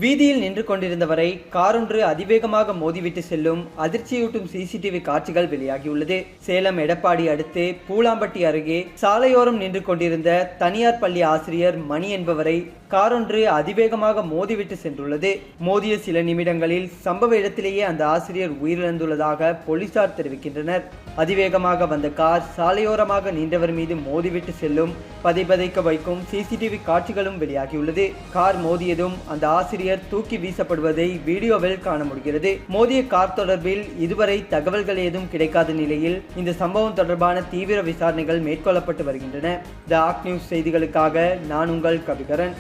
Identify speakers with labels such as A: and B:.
A: வீதியில் நின்று கொண்டிருந்தவரை காரொன்று அதிவேகமாக மோதிவிட்டு செல்லும் அதிர்ச்சியூட்டும் சிசிடிவி காட்சிகள் வெளியாகியுள்ளது. சேலம் எடப்பாடி அடுத்து பூலாம்பட்டி அருகே சாலையோரம் நின்று கொண்டிருந்த தனியார் பள்ளி ஆசிரியர் மணி என்பவரை காரொன்று அதிவேகமாக மோதிவிட்டு சென்றுள்ளது. மோதிய சில நிமிடங்களில் சம்பவ இடத்திலேயே அந்த ஆசிரியர் உயிரிழந்துள்ளதாக போலீசார் தெரிவிக்கின்றனர். அதிவேகமாக வந்த கார் சாலையோரமாக நின்றவர் மீது மோதிவிட்டு செல்லும் பதைபதைக்க வைக்கும் சிசிடிவி காட்சிகளும் வெளியாகியுள்ளது. கார் மோதியதும் அந்த ஆசிரியர் தூக்கி வீசப்படுவதை வீடியோவில் காண முடிகிறது. மோதிய கார் தொடர்பில் இதுவரை தகவல்கள் ஏதும் கிடைக்காத நிலையில் இந்த சம்பவம் தொடர்பான தீவிர விசாரணைகள் மேற்கொள்ளப்பட்டு வருகின்றன. தி ஆர்க் நியூஸ் செய்திகளுக்காக நான் உங்கள் கவிகரன்.